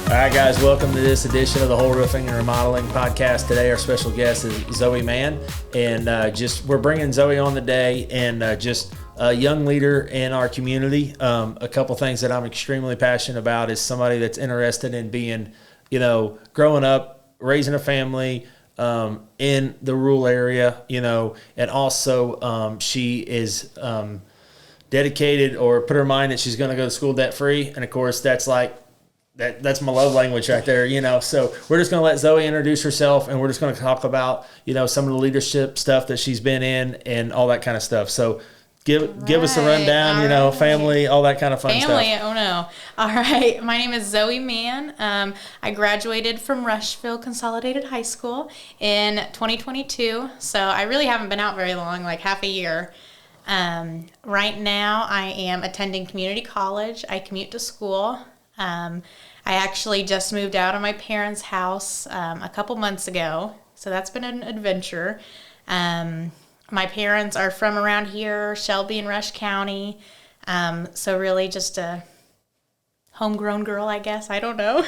All right, guys, welcome to this edition of the Hoel Roofing and Remodeling podcast. Today, our special guest is Zoe Mann, and we're bringing Zoe on today, and just a young leader in our community. A couple things that I'm extremely passionate about is somebody that's interested in being, growing up, raising a family in the rural area, and also she is dedicated or put her mind that she's going to go to school debt free, and of course that's my love language right there, So we're just going to let Zoe introduce herself, and we're just going to talk about, some of the leadership stuff that she's been in and all that kind of stuff. So give us a rundown, family, all that kind of fun stuff. Family, oh no. All right. My name is Zoe Mann. I graduated from Rushville Consolidated High School in 2022. So I really haven't been out very long, like half a year. Right now I am attending community college. I commute to school. I actually just moved out of my parents' house a couple months ago, so that's been an adventure. My parents are from around here, Shelby and Rush County, so really just a homegrown girl, I guess. I don't know.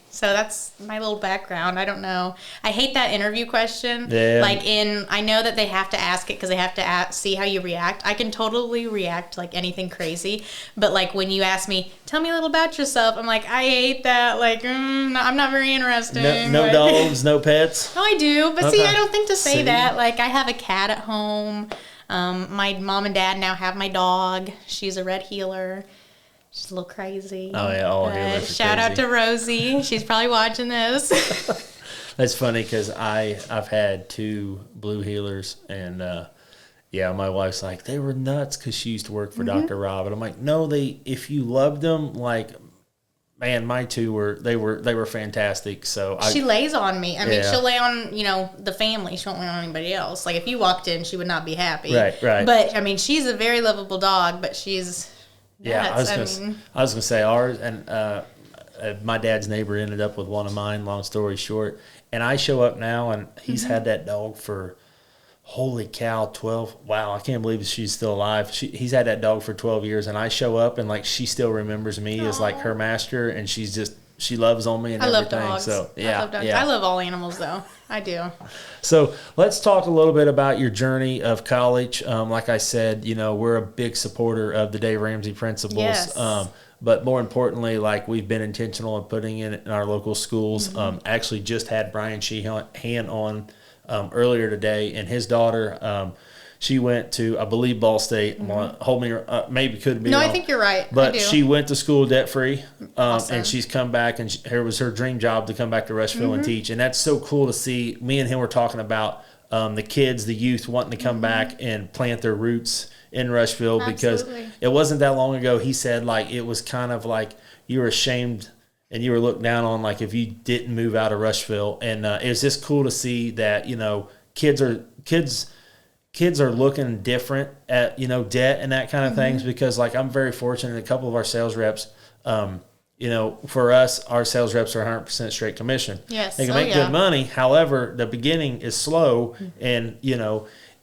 So that's my little background. I don't know. I hate that interview question. Yeah. I know that they have to ask it because they have to see how you react. I can totally react like anything crazy. But like when you ask me, tell me a little about yourself, I'm like, I hate that. Like, I'm not very interesting. No dogs, no pets? No, I do. But okay. See, I don't think to say that. Like, I have a cat at home. My mom and dad now have my dog. She's a red heeler. She's a little crazy. Oh, yeah. All heelers shout out to Rosie. She's probably watching this. That's funny because I've had two blue heelers, and my wife's like, they were nuts because she used to work for Dr. Rob. And I'm like, no, if you loved them, like, man, my two were fantastic. So she lays on me. I mean, she'll lay on, the family. She won't lay on anybody else. Like, if you walked in, she would not be happy. Right. But, I mean, she's a very lovable dog, but she's... Yeah, I was gonna say ours, and my dad's neighbor ended up with one of mine. Long story short, and I show up now, and he's had that dog for, holy cow, 12. Wow, I can't believe she's still alive. He's had that dog for 12 years, and I show up, and like she still remembers me as like her master, and she loves on me and everything. I love dogs. So I love dogs. I love all animals though. I do. So let's talk a little bit about your journey of college. Like I said, we're a big supporter of the Dave Ramsey principles. Yes. But more importantly, like we've been intentional in putting it in our local schools. Actually just had Brian Sheehan on earlier today, and his daughter, she went to, I believe, Ball State. Hold me, maybe could be. No, wrong. I think you're right. But she went to school debt free, awesome. and she's come back, and it was her dream job to come back to Rushville and teach. And that's so cool to see. Me and him were talking about the kids, the youth wanting to come back and plant their roots in Rushville. Absolutely. Because it wasn't that long ago. He said like it was kind of like you were ashamed and you were looked down on like if you didn't move out of Rushville. And it was just cool to see that kids are looking different at, debt and that kind of things, because like I'm very fortunate, a couple of our sales reps, for us, our sales reps are 100% straight commission. Yes. They can make good money. However, the beginning is slow, and,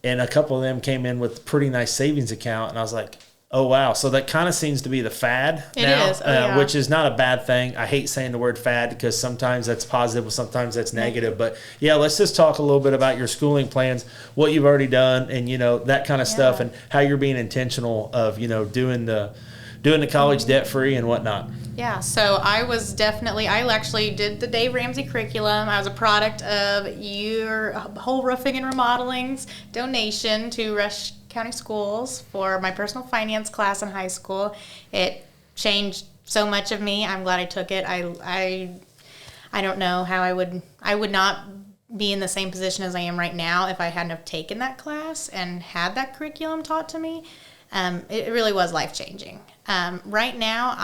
and a couple of them came in with a pretty nice savings account, and I was like, oh, wow. So that kind of seems to be the fad now, which is not a bad thing. I hate saying the word fad because sometimes that's positive, sometimes that's negative. But, yeah, let's just talk a little bit about your schooling plans, what you've already done, and, that kind of stuff, and how you're being intentional of, doing the college debt-free and whatnot. Yeah, so I actually did the Dave Ramsey curriculum. I was a product of your Hoel Roofing and Remodeling's donation to Rush County Schools for my personal finance class in high school. It changed so much of me. I'm glad I took it. I don't know how I would not be in the same position as I am right now if I hadn't have taken that class and had that curriculum taught to me. It really was life-changing. Right now,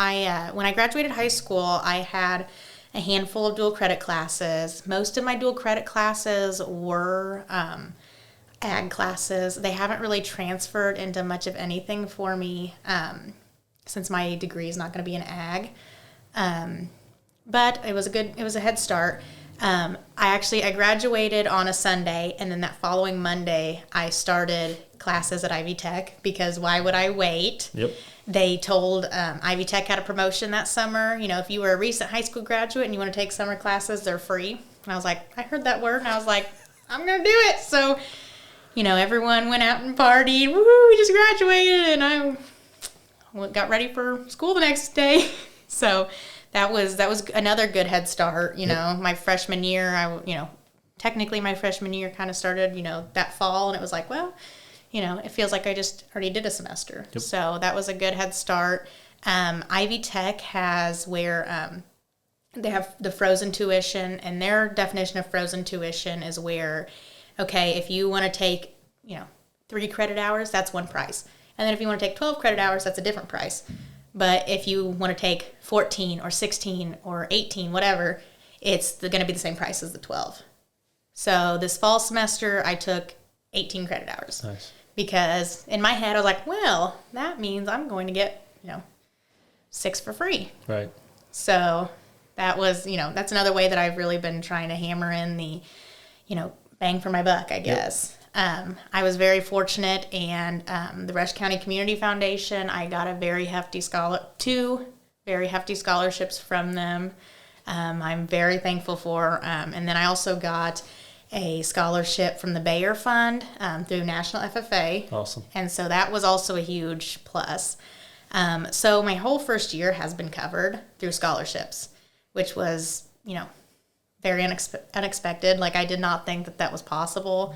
when I graduated high school, I had a handful of dual credit classes. Most of my dual credit classes were ag classes. They haven't really transferred into much of anything for me since my degree is not going to be in ag. But it was a head start. I graduated on a Sunday, and then that following Monday, I started classes at Ivy Tech, because why would I wait? Yep. they told Ivy Tech had a promotion that summer. You know, if you were a recent high school graduate and you want to take summer classes, they're free. And I was like, I heard that word, and I was like, I'm going to do it. So, you know, everyone went out and partied. Woo, we just graduated, and I got ready for school the next day. So that was another good head start. You know, my freshman year, technically my freshman year kind of started, you know, that fall, and it was like, well, you know, it feels like I just already did a semester. Yep. So that was a good head start. Ivy Tech has where they have the frozen tuition, and their definition of frozen tuition is where, okay, if you want to take, you know, 3 credit hours, that's one price. And then if you want to take 12 credit hours, that's a different price. But if you want to take 14 or 16 or 18, whatever, it's going to be the same price as the 12. So this fall semester, I took 18 credit hours. Nice. Because in my head, I was like, well, that means I'm going to get, you know, 6 for free. Right. So that was, you know, that's another way that I've really been trying to hammer in the, you know, bang for my buck, I guess. Yep. I was very fortunate, and the Rush County Community Foundation, I got two very hefty scholarships from them. I'm very thankful for. And then I also got a scholarship from the Bayer Fund through National FFA. Awesome. And so that was also a huge plus. So my whole first year has been covered through scholarships, which was, you know, very unexpected. Like, I did not think that that was possible.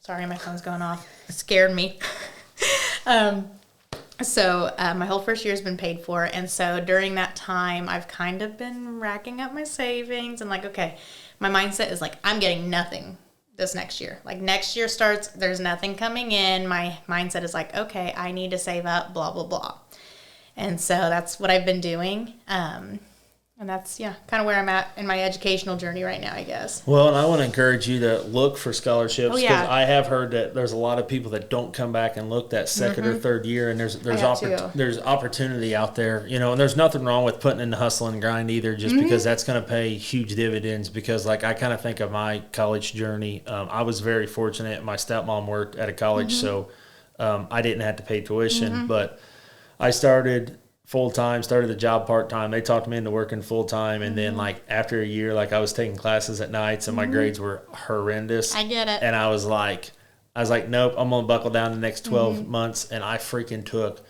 Sorry, my phone's going off. It scared me. So my whole first year has been paid for. And so during that time, I've kind of been racking up my savings and like, okay, my mindset is like, I'm getting nothing this next year. Like, next year starts, there's nothing coming in. My mindset is like, okay, I need to save up, blah, blah, blah. And so that's what I've been doing. And that's, yeah, kind of where I'm at in my educational journey right now, I guess. Well, and I want to encourage you to look for scholarships, because I have heard that there's a lot of people that don't come back and look that 2nd or 3rd year, and there's opportunity out there, you know, and there's nothing wrong with putting in the hustle and grind either, just because that's going to pay huge dividends. Because, like, I kind of think of my college journey. I was very fortunate. My stepmom worked at a college, so I didn't have to pay tuition, but I started full-time, started the job part-time. They talked me into working full-time, and then, like, after a year, like, I was taking classes at nights, and my grades were horrendous. I get it. And I was like, nope, I'm going to buckle down the next 12 months, and I freaking took,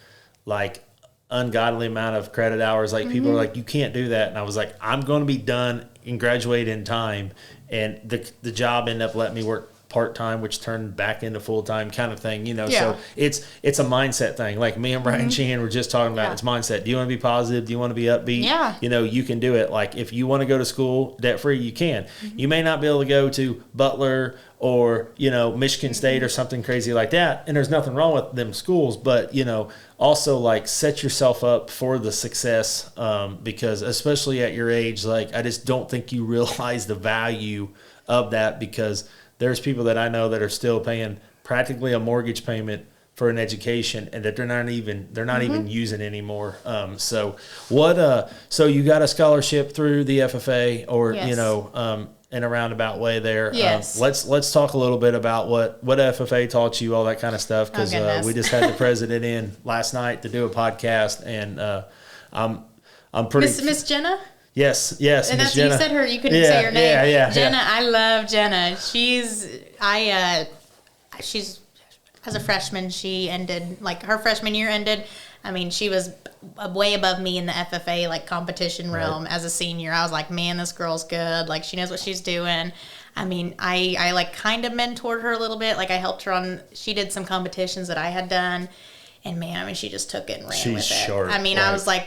like, ungodly amount of credit hours. Like, people are like, you can't do that. And I was like, I'm going to be done and graduate in time. And the job ended up letting me work part-time, which turned back into full-time kind of thing, you know. So it's a mindset thing. Like, me and Brian Sheehan were just talking about, it's mindset. Do you want to be positive? Do you want to be upbeat? Yeah. You know, you can do it. Like, if you want to go to school debt-free, you can. You may not be able to go to Butler or, you know, Michigan State or something crazy like that, and there's nothing wrong with them schools, but, you know, also, like, set yourself up for the success, because especially at your age, like, I just don't think you realize the value of that, because there's people that I know that are still paying practically a mortgage payment for an education, and that they're not even using anymore. So you got a scholarship through the FFA, or you know, in a roundabout way there. Yes. Let's talk a little bit about what FFA taught you, all that kind of stuff, because we just had the president in last night to do a podcast, and I'm pretty Miss Jenna. Yes. And that's, you said her, you couldn't say her name. Jenna, I love Jenna. She's as a freshman, she ended, like, her freshman year ended. I mean, she was way above me in the FFA, like, competition realm. As a senior. I was like, man, this girl's good. Like, she knows what she's doing. I mean, I like, kind of mentored her a little bit. Like, I helped her she did some competitions that I had done. And, man, I mean, she just took it and ran with it. She's sharp. I mean, I was like,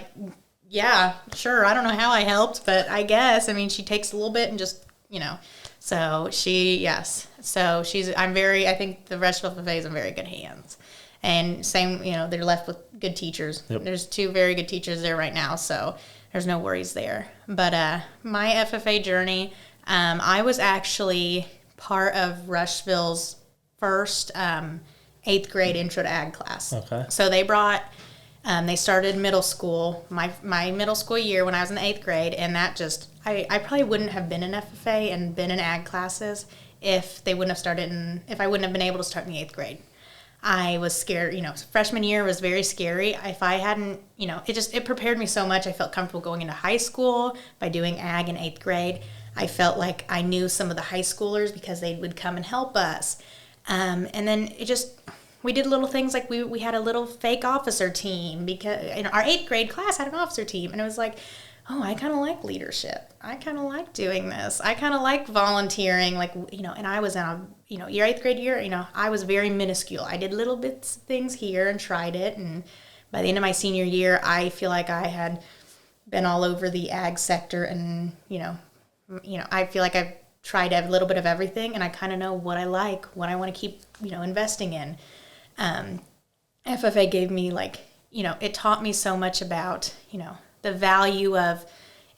yeah, sure. I don't know how I helped, but I guess. I mean, she takes a little bit and just, you know. So So I think the Rushville FFA is in very good hands. And same, you know, they're left with good teachers. Yep. There's 2 very good teachers there right now, so there's no worries there. But my FFA journey, I was actually part of Rushville's first 8th grade intro to ag class. Okay. So they brought... they started middle school, my middle school year when I was in the 8th grade, and that just, I probably wouldn't have been in FFA and been in ag classes if they wouldn't have if I wouldn't have been able to start in the 8th grade. I was scared, freshman year was very scary. If I hadn't, it prepared me so much. I felt comfortable going into high school by doing ag in 8th grade. I felt like I knew some of the high schoolers because they would come and help us. And then we did little things like we had a little fake officer team because our 8th grade class had an officer team. And it was like, oh, I kind of like leadership. I kind of like doing this. I kind of like volunteering, and I was in your 8th grade year, I was very minuscule. I did little bits of things here and tried it. And by the end of my senior year, I feel like I had been all over the ag sector and, I feel like I've tried a little bit of everything and I kind of know what I like, what I want to keep, investing in. FFA gave me it taught me so much about, the value of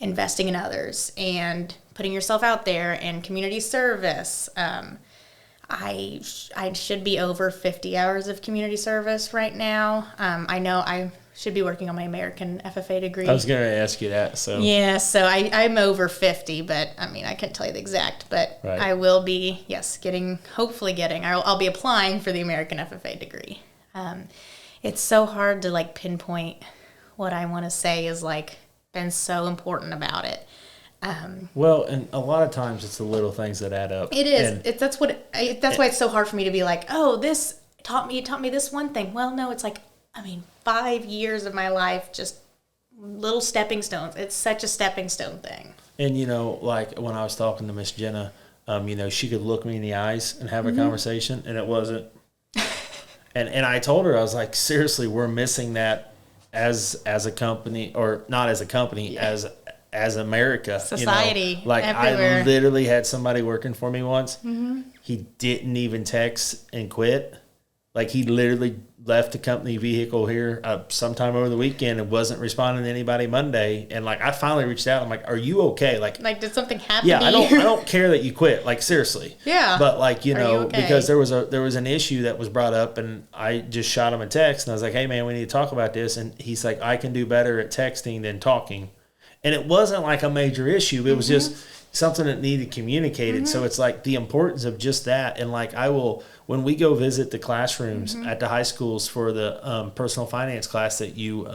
investing in others and putting yourself out there and community service. I should be over 50 hours of community service right now. I know I should be working on my American FFA degree. I was going to ask you that. So yeah, so I'm over 50, but I can't tell you the exact, but right. I will be, hopefully I'll be applying for the American FFA degree. It's so hard to pinpoint what I want to say is been so important about it. Well, and a lot of times it's the little things that add up. It is. That's why it's so hard for me to be this taught me this one thing. Well, no, it's 5 years of my life, just little stepping stones. It's such a stepping stone thing. And, when I was talking to Miss Jenna, she could look me in the eyes and have a conversation, and it wasn't. and I told her, I was like, seriously, we're missing that as a company, or not as a company, as America. Society, everywhere. I literally had somebody working for me once. He didn't even text and quit. He literally left the company vehicle here sometime over the weekend and wasn't responding to anybody Monday. And I finally reached out. I'm like, "Are you okay?" Did something happen? Yeah, to I you? don't care that you quit. Seriously. Yeah. But okay? because there was an issue that was brought up, and I just shot him a text, and I was like, "Hey man, we need to talk about this." And he's like, "I can do better at texting than talking." And it wasn't a major issue. It was just something that needed communicated. So it's the importance of just that. And I will, when we go visit the classrooms at the high schools for the personal finance class that you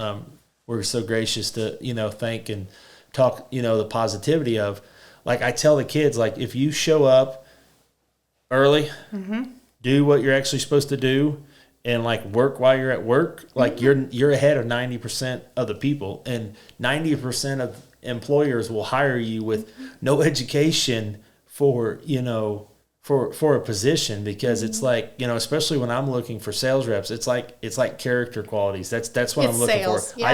were so gracious to, thank and talk, the positivity of, I tell the kids, if you show up early, do what you're actually supposed to do, and work while you're at work, you're ahead of 90% of the people, and 90% of employers will hire you with no education for a position, because it's especially when I'm looking for sales reps, it's character qualities. That's what I'm looking for. Yeah.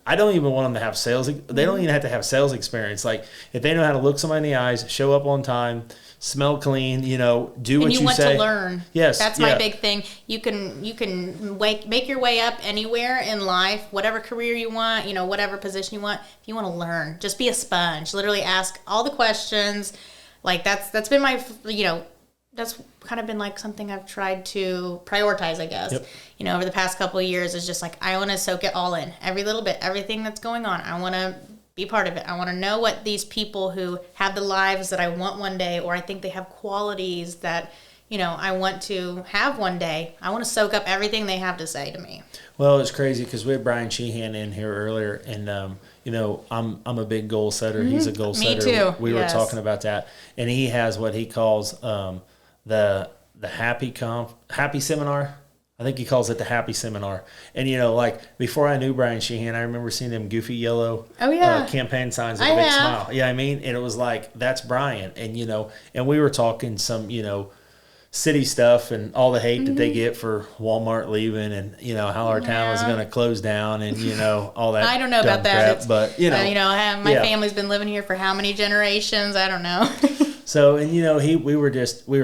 I don't even want them to have sales. They don't even have to have sales experience. If they know how to look somebody in the eyes, show up on time, smell clean, do what you say. And you want to learn. Yes. That's my big thing. You can make your way up anywhere in life, whatever career you want, whatever position you want. If you want to learn, just be a sponge. Literally ask all the questions. That's been my, that's kind of been something I've tried to prioritize, I guess. Yep. Over the past couple of years, is just I want to soak it all in, every little bit, everything that's going on. I want to be part of it. I want to know what these people who have the lives that I want one day, or I think they have qualities that, I want to have one day. I want to soak up everything they have to say to me. Well, it's crazy because we had Brian Sheehan in here earlier, and I'm a big goal setter. He's a goal setter. Me too. We were talking about that, and he has what he calls the happy seminar. I think he calls it the happy seminar. And before I knew Brian Sheehan, I remember seeing them goofy yellow campaign signs with a big smile. Yeah, and it was that's Brian. And and we were talking some city stuff and all the hate that they get for Walmart leaving, and how our town is going to close down, and all that. I don't know about that, but my family's been living here for how many generations? I don't know. So, and we were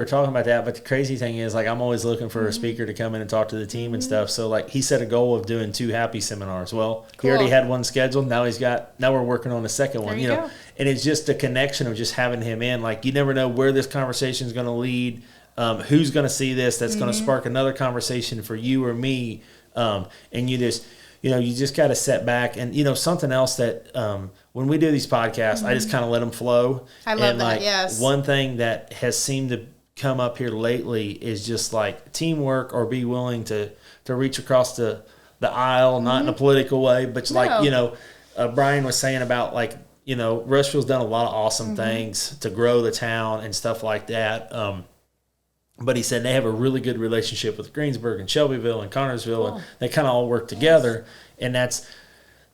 talking about that, but the crazy thing is I'm always looking for a speaker to come in and talk to the team and stuff. So he set a goal of doing 2 happy seminars. Well, He already had one scheduled. Now we're working on a second one, go. And it's just a connection of just having him in. You never know where this conversation is going to lead. Who's going to see this? That's going to spark another conversation for you or me. And you just got to set back. And, something else that when we do these podcasts, I just kind of let them flow. I love that, yes. One thing that has seemed to come up here lately is just like teamwork, or be willing to reach across the aisle, not in a political way, but like, you know, Brian was saying about like, you know, Rushville's done a lot of awesome things to grow the town and stuff like that. But he said they have a really good relationship with Greensburg and Shelbyville and Connorsville, and they kind of all work together. And that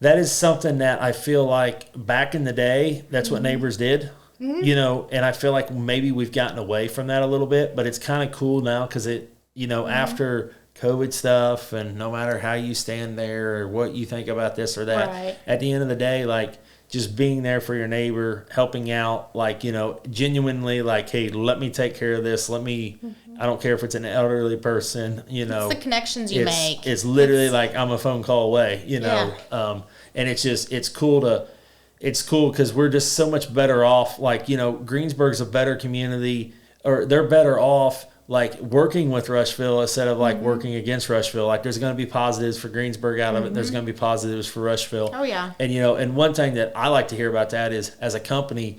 is something that I feel like back in the day, that's what neighbors did. You know, and I feel like maybe we've gotten away from that a little bit, but it's kind of cool now because it, you know, after COVID stuff, and no matter how you stand there or what you think about this or that, at the end of the day, like just being there for your neighbor, helping out, like, you know, genuinely like, hey, let me take care of this. Let me, I don't care if it's an elderly person, you know. It's the connections you make. It's literally like I'm a phone call away, you know. And it's just, it's cool because we're just so much better off. Like, you know, Greensburg's a better community, or they're better off like working with Rushville instead of like working against Rushville. Like there's going to be positives for Greensburg out of it. There's going to be positives for Rushville. Oh yeah. And, you know, and one thing that I like to hear about that is, as a company,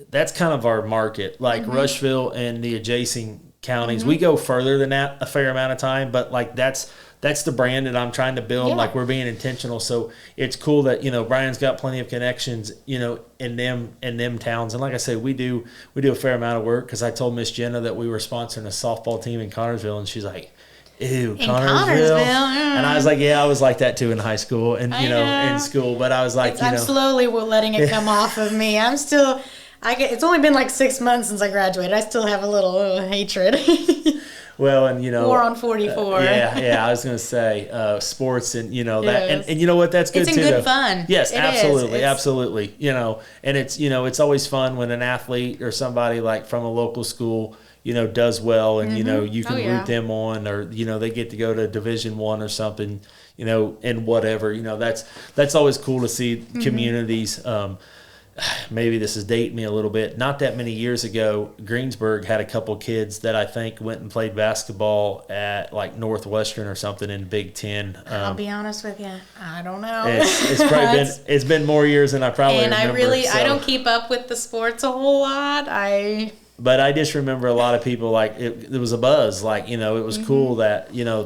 that's kind of our market. Like Rushville and the adjacent counties, we go further than that a fair amount of time, but like that's the brand that I'm trying to build. Like we're being intentional. So it's cool that, you know, Brian's got plenty of connections, you know, in them towns. And like I said, we do a fair amount of work, because I told Miss Jenna that we were sponsoring a softball team in Connorsville, and she's like, ew, Connorsville. And I was like, yeah, I was like that too in high school and, you know, in school. But I was like, I'm slowly letting it come off of me. I'm still, it's only been like 6 months since I graduated. I still have a little hatred. Well, and, you know, War on 44. I was going to say sports, and, you know, that, and you know what, that's good too. It's in good fun. Yes, absolutely. You know, and it's, you know, it's always fun when an athlete or somebody like from a local school, you know, does well, and, you know, you can root them on, or, you know, they get to go to Division I or something, you know, and whatever, you know, that's always cool to see communities. Maybe this is dating me a little bit. Not that many years ago, Greensburg had a couple kids that I think went and played basketball at like Northwestern or something in Big Ten. I'll be honest with you, I don't know. It's probably it's been more years than I probably remember. And I don't keep up with the sports a whole lot. But I just remember a lot of people, like it was a buzz. Like, you know, it was cool that, you know,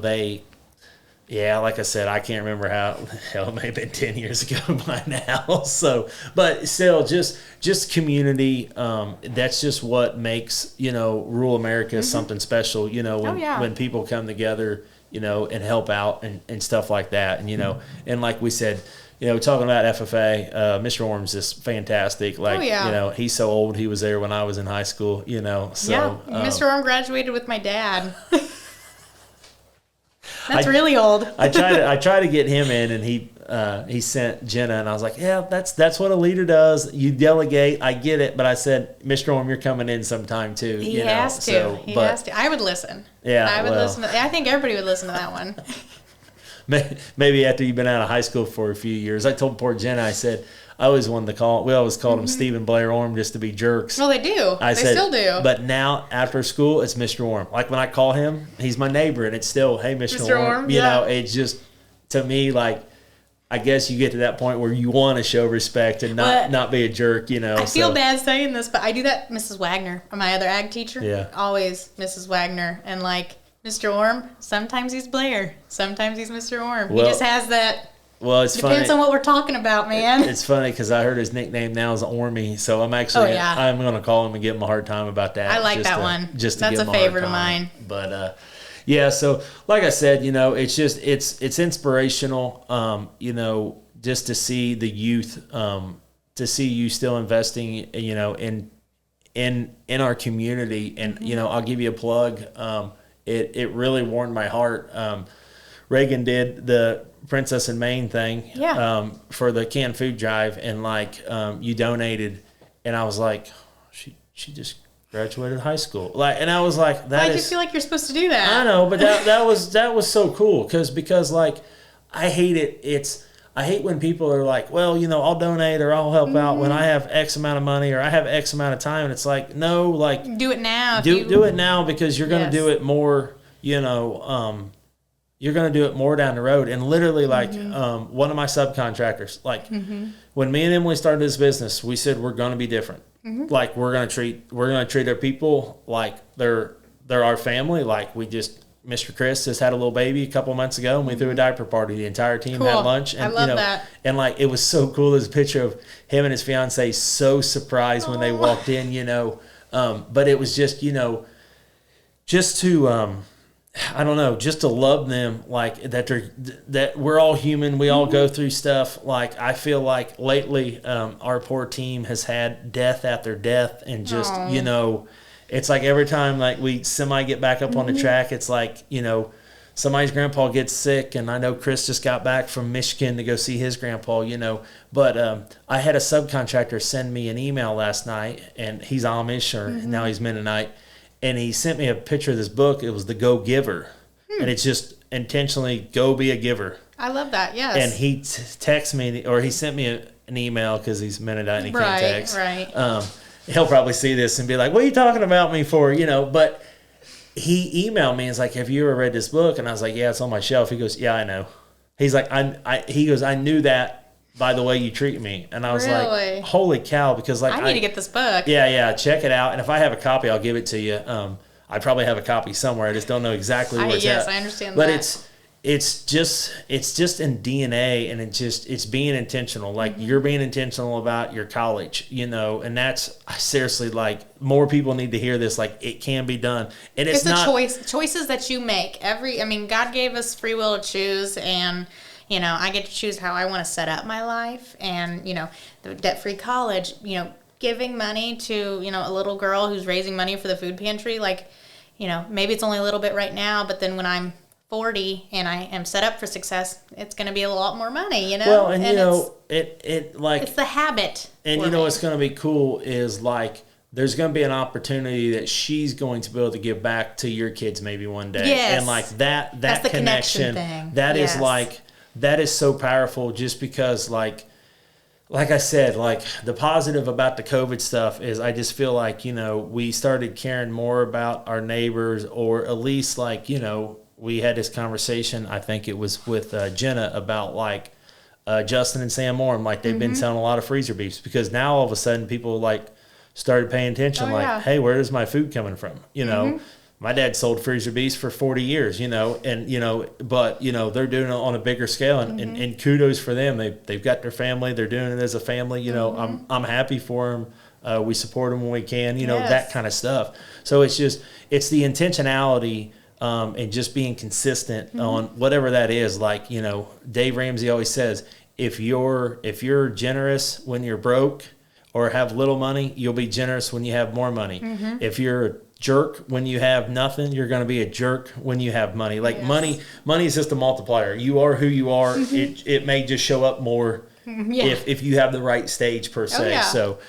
like I said, I can't remember hell, it may have been 10 years ago by now. So, but still, just community. That's just what makes, you know, rural America something special, you know, when people come together, you know, and help out and stuff like that. And, you know, and like we said, you know, talking about FFA, Mr. Orm's just fantastic. Like, you know, he's so old. He was there when I was in high school, you know. So, Mr. Orm graduated with my dad. That's really old. I try to get him in, and he sent Jenna, and I was like, yeah, that's what a leader does. You delegate. I get it, but I said, Mr. Orm, you're coming in sometime too. He has to. I would listen. Yeah, I would listen. I think everybody would listen to that one. Maybe after you've been out of high school for a few years. I told poor Jenna, I said, we always called him Stephen Blair Orm just to be jerks. Well, they do. They still do. But now, after school, it's Mr. Orm. Like, when I call him, he's my neighbor, and it's still, hey, Mr. Orm. You know, it's just, to me, like, I guess you get to that point where you want to show respect and not be a jerk, you know. I feel bad saying this, but I do that, Mrs. Wagner, my other ag teacher. Yeah. Always Mrs. Wagner. And, like, Mr. Orm, sometimes he's Blair. Sometimes he's Mr. Orm. He just has that. Well, it's funny. Depends on what we're talking about, man. It's funny because I heard his nickname now is Ormy, so I'm actually I'm going to call him and give him a hard time about that. I like that one. Just to That's give him a favorite of mine. But yeah, so like I said, you know, it's just it's inspirational, you know, just to see the youth, to see you still investing, you know, in our community, and you know, I'll give you a plug. It really warmed my heart. Reagan did the Princess and Maine thing for the canned food drive, and like you donated, and I was like, she just graduated high school, like, and I was like, why do you feel like you're supposed to do that? I know, but that was so cool because like I hate it. I hate when people are like, well, you know, I'll donate or I'll help out when I have X amount of money or I have X amount of time, and it's like, no, like do it now. Do it now, because you're going to do it more, you know. You're going to do it more down the road. And literally, like, one of my subcontractors, like, when me and Emily started this business, we said we're going to be different. like we're gonna treat our people like they're our family. Like Mr. Chris just had a little baby a couple months ago, and we threw a diaper party. The entire team had lunch, and I love that. And like it was so cool. There's a picture of him and his fiance so surprised when they walked in, but it was just just to I don't know, just to love them, like that we're all human. We all go through stuff. Like I feel like lately, our poor team has had death after death, and just it's like every time like we semi get back up on the track, it's like somebody's grandpa gets sick, and I know Chris just got back from Michigan to go see his grandpa. But I had a subcontractor send me an email last night, and he's Amish or now he's Mennonite. And he sent me a picture of this book. It was The Go Giver. And it's just intentionally go be a giver. I love that, yes. And he texted me, or he sent me an email because he's Mennonite and he can't text. Right. He'll probably see this and be like, what are you talking about me for? But he emailed me and was like, have you ever read this book? And I was like, yeah, it's on my shelf. He goes, yeah, I know. He's like, he goes, I knew that by the way you treat me. And I was like, holy cow, because like I need to get this book. Yeah, check it out. And if I have a copy, I'll give it to you. I probably have a copy somewhere. I just don't know exactly where it's at. Yes, I understand but that. But it's just in DNA, and it's being intentional. Like you're being intentional about your college, and that's seriously like more people need to hear this. Like it can be done. And it's not choices that you make. God gave us free will to choose, and I get to choose how I want to set up my life, and, the debt-free college, giving money to, a little girl who's raising money for the food pantry. Like, maybe it's only a little bit right now, but then when I'm 40 and I am set up for success, it's going to be a lot more money, Well, and it's the habit. And what's going to be cool is like, there's going to be an opportunity that she's going to be able to give back to your kids maybe one day. Yes. And like that That's the connection thing. That is like, that is so powerful, just because like I said, like the positive about the COVID stuff is I just feel like, we started caring more about our neighbors, or at least like, we had this conversation, I think it was with Jenna, about like Justin and Sam Moore, like they've been selling a lot of freezer beefs, because now all of a sudden people like started paying attention, hey, where is my food coming from? My dad sold freezer beefs for 40 years, but they're doing it on a bigger scale, and kudos for them. They've got their family. They're doing it as a family. I'm happy for them. We support them when we can, that kind of stuff. So it's the intentionality, and just being consistent on whatever that is. Like, Dave Ramsey always says, if you're generous when you're broke or have little money, you'll be generous when you have more money. If you're a jerk when you have nothing, you're going to be a jerk when you have money. Like money is just a multiplier. You are who you are. It may just show up more if you have the right stage per se. So,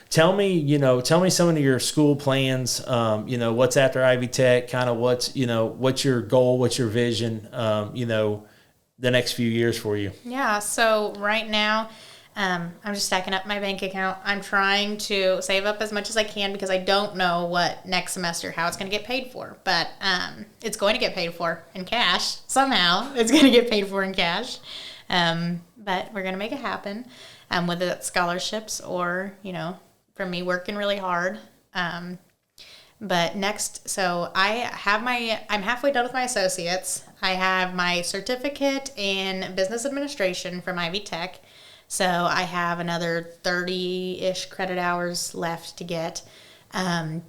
tell me some of your school plans, what's after Ivy Tech, kind of what's your goal, what's your vision, the next few years for you. Yeah. So right now, I'm just stacking up my bank account. I'm trying to save up as much as I can, because I don't know what next semester, how it's going to get paid for. But it's going to get paid for in cash. Somehow it's going to get paid for in cash. But we're going to make it happen, whether that's scholarships or, from me working really hard. But next, so I'm halfway done with my associates. I have my certificate in business administration from Ivy Tech. So I have another 30-ish credit hours left to get. And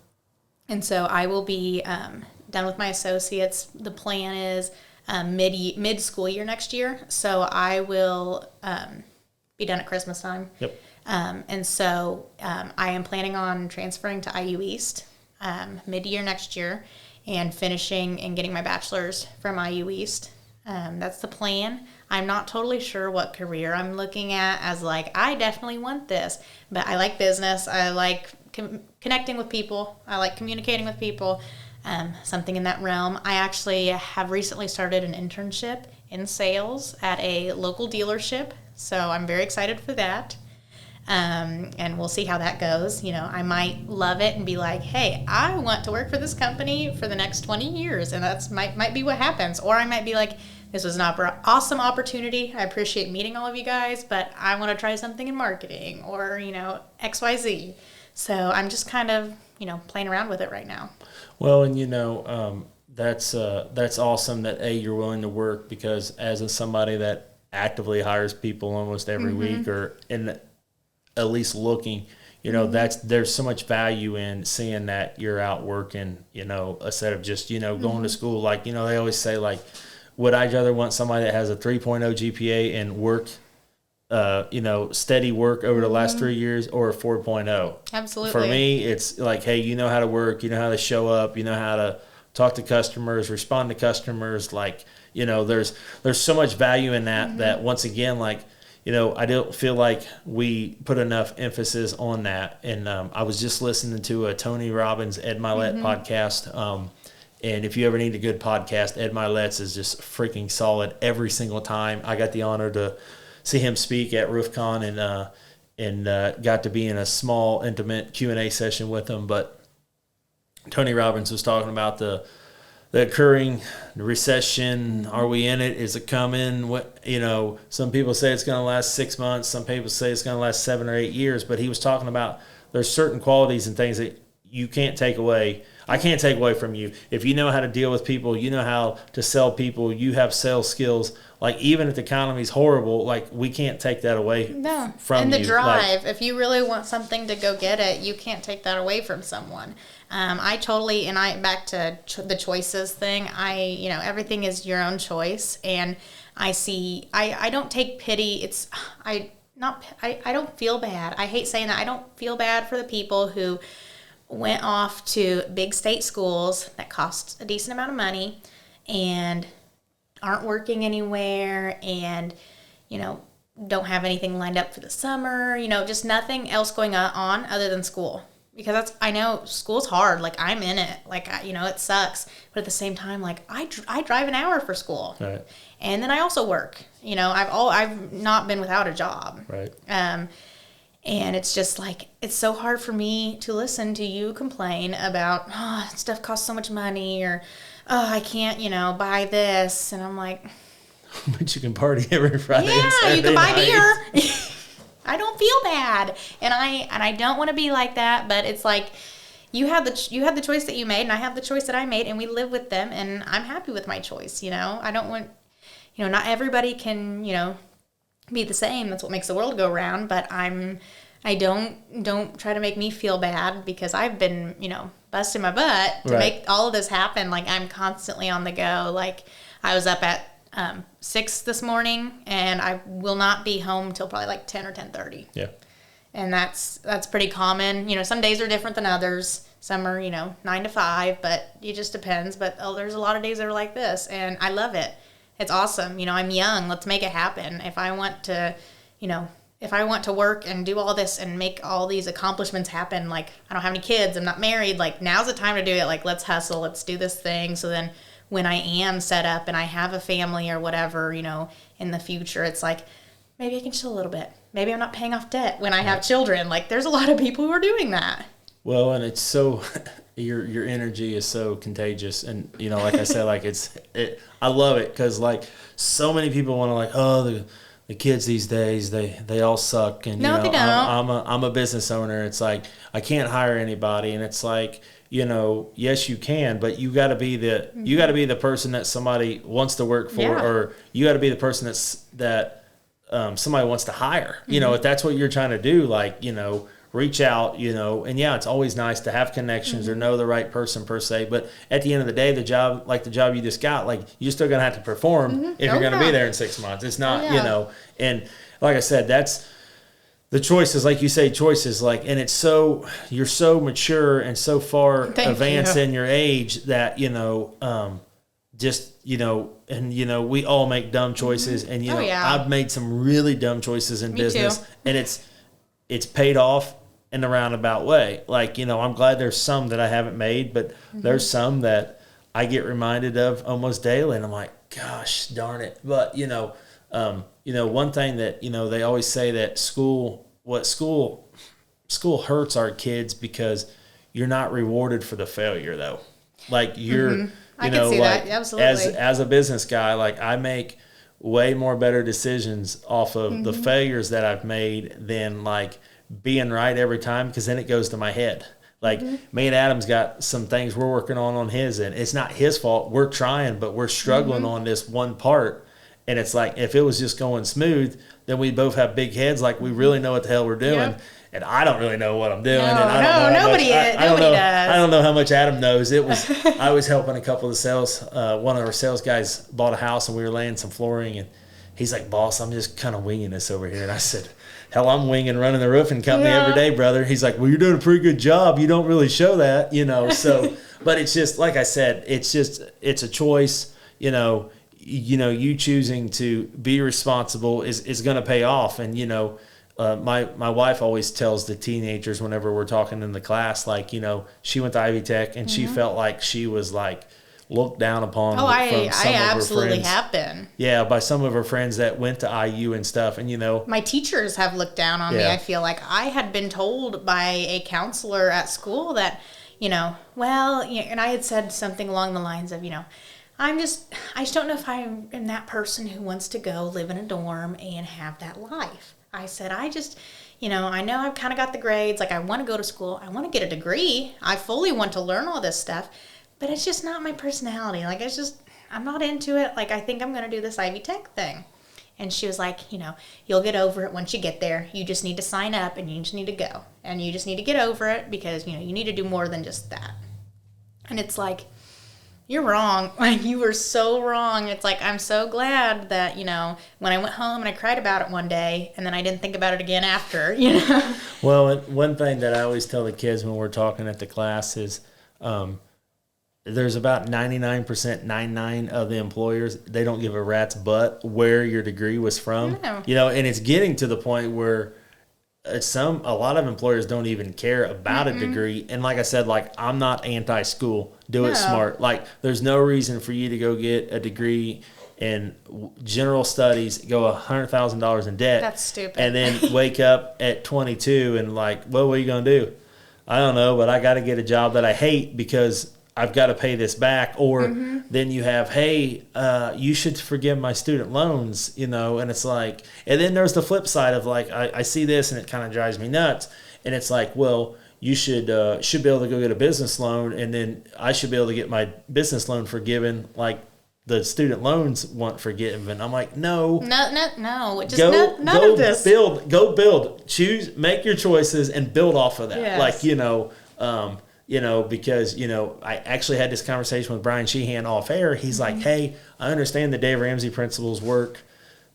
so I will be done with my associates. The plan is mid-school year next year. So I will be done at Christmas time. Yep. And so I am planning on transferring to IU East mid-year next year and finishing and getting my bachelor's from IU East. That's the plan. I'm not totally sure what career I'm looking at as like, I definitely want this, but I like business. I like connecting with people. I like communicating with people, something in that realm. I actually have recently started an internship in sales at a local dealership, so I'm very excited for that. And we'll see how that goes. I might love it and be like, hey, I want to work for this company for the next 20 years. And that's might be what happens. Or I might be like, this was an awesome opportunity. I appreciate meeting all of you guys, but I want to try something in marketing or, XYZ. So I'm just kind of, playing around with it right now. Well, and that's awesome that you're willing to work, because as somebody that actively hires people almost every week, or at least looking, there's so much value in seeing that you're out working, instead of just, going to school. Like, they always say, like, would I rather want somebody that has a 3.0 GPA and work, steady work over the last 3 years, or a 4.0? Absolutely. For me, it's like, hey, you know how to work, you know how to show up, you know how to talk to customers, respond to customers. Like, there's so much value in that, that once again, like, I don't feel like we put enough emphasis on that. And I was just listening to a Tony Robbins, Ed Mylett podcast. And if you ever need a good podcast, Ed Mylett's is just freaking solid every single time. I got the honor to see him speak at RoofCon, and got to be in a small, intimate Q&A session with him. But Tony Robbins was talking about the occurring recession. Are we in it? Is it coming? What, some people say it's going to last 6 months. Some people say it's going to last 7 or 8 years. But he was talking about there's certain qualities and things that you can't take away. I can't take away from you. If you know how to deal with people, you know how to sell people, you have sales skills. Like, even if the economy's horrible, like, we can't take that away from you. And the drive, if you really want something to go get it, you can't take that away from someone. Back to the choices thing, everything is your own choice. And I don't take pity. I don't feel bad. I hate saying that. I don't feel bad for the people who went off to big state schools that cost a decent amount of money and aren't working anywhere, and don't have anything lined up for the summer, just nothing else going on other than school. Because I know school's hard. Like, I'm in it. Like, it sucks. But at the same time, like, I drive an hour for school. Right. And then I also work. I've not been without a job. Right. And it's just like, it's so hard for me to listen to you complain about, stuff costs so much money, or, I can't, buy this. And I'm like, but you can party every Friday. Yeah, you can buy beer. I don't feel bad. And I don't want to be like that, but it's like, you have the choice that you made, and I have the choice that I made, and we live with them, and I'm happy with my choice. I don't want, not everybody can, be the same. That's what makes the world go round. But I don't try to make me feel bad, because I've been, busting my butt to make all of this happen. Like, I'm constantly on the go. Like, I was up at 6 this morning, and I will not be home till probably like 10 or 10:30. Yeah. And that's pretty common. Some days are different than others. Some are, 9 to 5, but it just depends. But there's a lot of days that are like this, and I love it. It's awesome. I'm young. Let's make it happen. If I want to work and do all this and make all these accomplishments happen, like, I don't have any kids, I'm not married, like, now's the time to do it. Like, let's hustle, let's do this thing. So then when I am set up and I have a family or whatever, in the future, it's like, maybe I can chill a little bit. Maybe I'm not paying off debt when I have children. Like, there's a lot of people who are doing that. Well, and it's so, your energy is so contagious. And, like I said, like, I love it, because, like, so many people want to, like, the kids these days, they all suck. And, no, they don't. I'm a business owner. It's like, I can't hire anybody. And it's like, yes, you can, but you got to be the person that somebody wants to work for, or you got to be the person that somebody wants to hire. If that's what you're trying to do, like, reach out, and it's always nice to have connections or know the right person per se. But at the end of the day, the job you just got, like, you're still going to have to perform if you're going to be there in 6 months. It's not, and like I said, that's the choices, like you say, choices, like, and it's so, you're so mature and so far advanced in your age that, and we all make dumb choices, and I've made some really dumb choices in business, too. And it's paid off in a roundabout way. Like, I'm glad there's some that I haven't made, but there's some that I get reminded of almost daily, and I'm like, gosh darn it. But one thing that they always say that school hurts our kids, because you're not rewarded for the failure, though. Like, you're I can see that. Absolutely. as a business guy, like, I make way more better decisions off of the failures that I've made than, like, being right every time, because then it goes to my head. Like me and Adam's got some things we're working on his end. It's not his fault. We're trying, but we're struggling on this one part. And it's like, if it was just going smooth, then we both have big heads. Like we really know what the hell we're doing. Yep. And I don't really know what I'm doing. Nobody does. I don't know how much Adam knows. I was helping a couple of the sales. One of our sales guys bought a house and we were laying some flooring, and he's like, "Boss, I'm just kind of winging this over here." And I said, "Hell, I'm winging running the roofing company every day, brother." He's like, "Well, you're doing a pretty good job. You don't really show that, you know." So, but it's just like I said, it's a choice. You choosing to be responsible is going to pay off. And my wife always tells the teenagers whenever we're talking in the class, like, she went to Ivy Tech and she felt like she was like looked down upon. Oh, I of her absolutely friends. have been. Yeah, by some of her friends that went to IU and stuff. And my teachers have looked down on me. I feel like I had been told by a counselor at school that, and I had said something along the lines of, I just don't know if I am that person who wants to go live in a dorm and have that life. I said, I just, I know I've kind of got the grades. Like, I want to go to school. I want to get a degree. I fully want to learn all this stuff. But it's just not my personality. Like, I'm not into it. Like, I think I'm going to do this Ivy Tech thing. And she was like, you'll get over it once you get there. You just need to sign up and you just need to go. And you just need to get over it because, you need to do more than just that. And it's like, you're wrong. Like, you were so wrong. It's like, I'm so glad that, when I went home and I cried about it one day and then I didn't think about it again after, Well, one thing that I always tell the kids when we're talking at the class is there's about 99% of the employers, they don't give a rat's butt where your degree was from. No. And it's getting to the point where a lot of employers don't even care about a degree. And like I said, like, I'm not anti-school. Do it smart. Like, there's no reason for you to go get a degree in general studies, go $100,000 in debt. That's stupid. And then wake up at 22 and like, well, what are you going to do? I don't know, but I got to get a job that I hate because I've got to pay this back. Or then you have, hey, you should forgive my student loans, and it's like, and then there's the flip side of like, I see this and it kind of drives me nuts. And it's like, well, you should be able to go get a business loan, and then I should be able to get my business loan forgiven like the student loans weren't forgiven. I'm like, no. Just none of this. Go build. Choose, make your choices and build off of that. Yes. Like, because, I actually had this conversation with Brian Sheehan off air. He's like, hey, I understand the Dave Ramsey principles work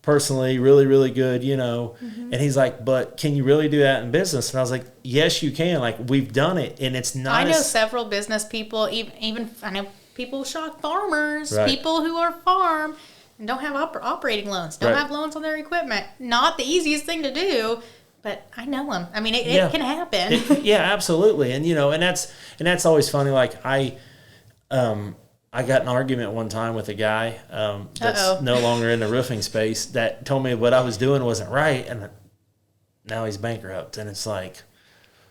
personally really, really good, and he's like, but can you really do that in business? And I was like, yes, you can. Like, we've done it, and it's not. I know several business people, even I know people shock farmers, right. People who are farm and don't have operating loans, don't have loans on their equipment. Not the easiest thing to do. But I know them. I mean, it can happen. Absolutely. And, and that's always funny. Like, I got an argument one time with a guy that's no longer in the roofing space that told me what I was doing wasn't right. And now he's bankrupt. And it's like,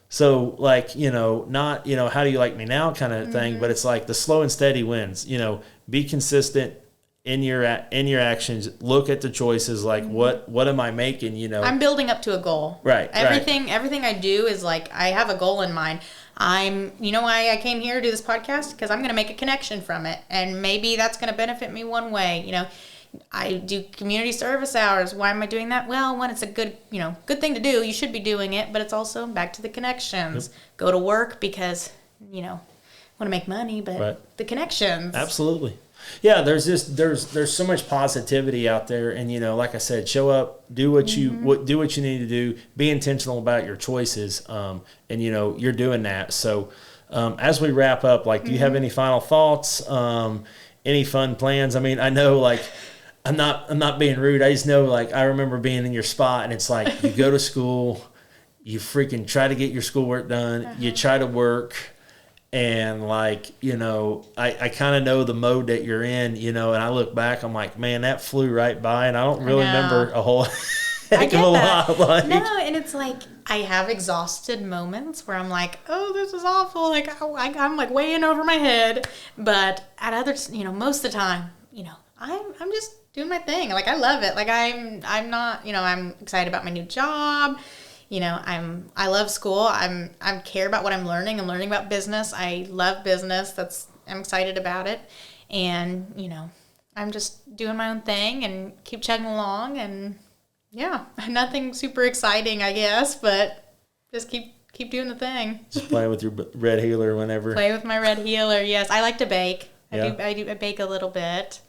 so like, not, how do you like me now kind of thing. But it's like the slow and steady wins, be consistent in your actions. Look at the choices, like what am I making, I'm building up to a goal. Right. Everything I do is like, I have a goal in mind. Why I came here to do this podcast? Because I'm going to make a connection from it, and maybe that's going to benefit me one way. I do community service hours. Why am I doing that? Well, when it's a good thing to do, you should be doing it, but it's also back to the connections. Yep. Go to work because, want to make money, but the connections. Absolutely. Yeah, there's so much positivity out there, and like I said, show up, do what you need to do, be intentional about your choices, and you're doing that. So, as we wrap up, like, do you have any final thoughts? Any fun plans? I mean, I know, like, I'm not being rude. I just know, like, I remember being in your spot, and it's like you go to school, you freaking try to get your schoolwork done, you try to work. And like, I kind of know the mode that you're in, and I look back, I'm like, man, that flew right by, and I don't really remember a whole heck of a lot. Like, no, and it's like, I have exhausted moments where I'm like, oh, this is awful. Like, I'm like way in over my head. But at others, most of the time, I'm just doing my thing. Like, I love it. Like, I'm not, I'm excited about my new job. I love school. I care about what I'm learning. I'm learning about business. I love business. I'm excited about it. And, I'm just doing my own thing and keep chugging along. And yeah, nothing super exciting, I guess, but just keep doing the thing. Just playing with your red healer whenever. Play with my red healer, yes. I like to bake. Yeah. I bake a little bit.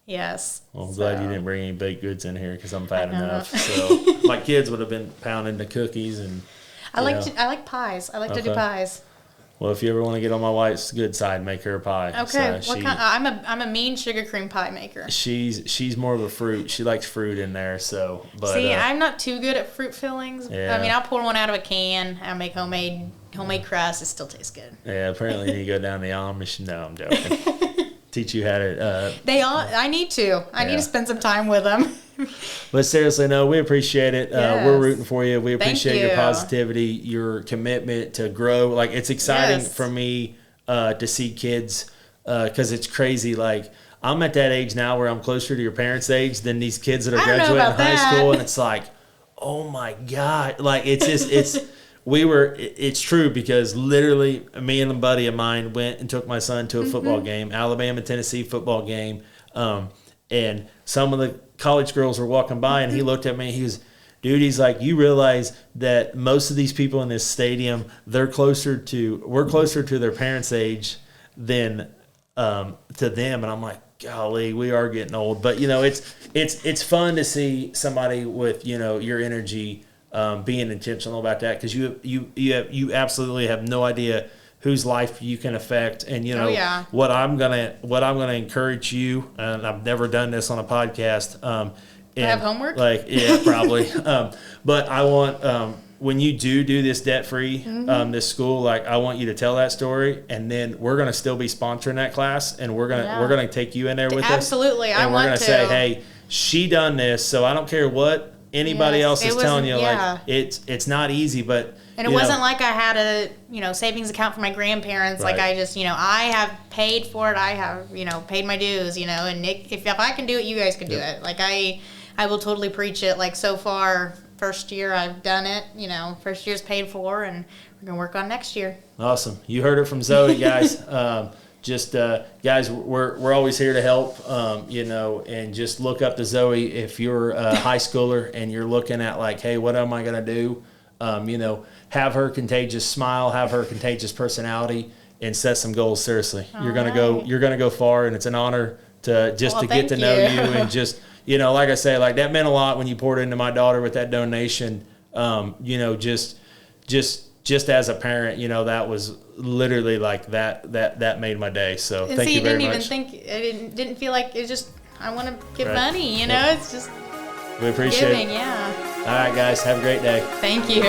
Yes. Well, I'm glad you didn't bring any baked goods in here because I'm fat enough. So my kids would have been pounding the cookies and. I like pies. I like to do pies. Well, if you ever want to get on my wife's good side, make her a pie. Okay. What kind? I'm a mean sugar cream pie maker. She's more of a fruit. She likes fruit in there. So, but see, I'm not too good at fruit fillings. Yeah. I mean, I'll pour one out of a can. I'll make homemade crust. It still tastes good. Yeah. Apparently, you need to go down the Amish. No, I'm joking. Teach you how to. I need to. I need to spend some time with them. But seriously, no, we appreciate it. Yes. We're rooting for you. We appreciate Thank your you. positivity, your commitment to grow. Like, it's exciting for me to see kids because it's crazy. Like, I'm at that age now where I'm closer to your parents' age than these kids that are graduating high school, and it's like, oh my God, like it's it's true because literally me and a buddy of mine went and took my son to a football game, Alabama-Tennessee football game, and some of the college girls were walking by, and he looked at me, he was, dude, he's like, you realize that most of these people in this stadium, we're closer to their parents' age than to them. And I'm like, golly, we are getting old. But it's fun to see somebody with your energy being intentional about that, because you absolutely have no idea whose life you can affect. And what I'm gonna encourage you, and I've never done this on a podcast. I have homework? Like, yeah, probably. But I want when you do this debt free this school, like, I want you to tell that story, and then we're gonna still be sponsoring that class, and we're gonna take you in there with us. Absolutely, and we're gonna say, hey, she done this, so I don't care what anybody else is telling you. Like, it's not easy, but. And it wasn't like I had a, savings account for my grandparents. Right. Like, I just, I have paid for it. I have, paid my dues, and Nick, if I can do it, you guys can do it. Like, I will totally preach it. Like, so far, first year I've done it, first year's paid for, and we're going to work on next year. Awesome. You heard it from Zoe, guys. Guys, we're always here to help, and just look up to Zoe if you're a high schooler and you're looking at, like, hey, what am I going to do? Have her contagious smile, have her contagious personality, and set some goals. Seriously, you're gonna go far, and it's an honor to get to know you, and just like I say, like, that meant a lot when you poured into my daughter with that donation. Just as a parent, that was literally like that made my day. So thank you very much. I didn't feel like it. Just I want to give money. Yep. It's just we appreciate giving. it. Yeah. All right, guys, have a great day. Thank you.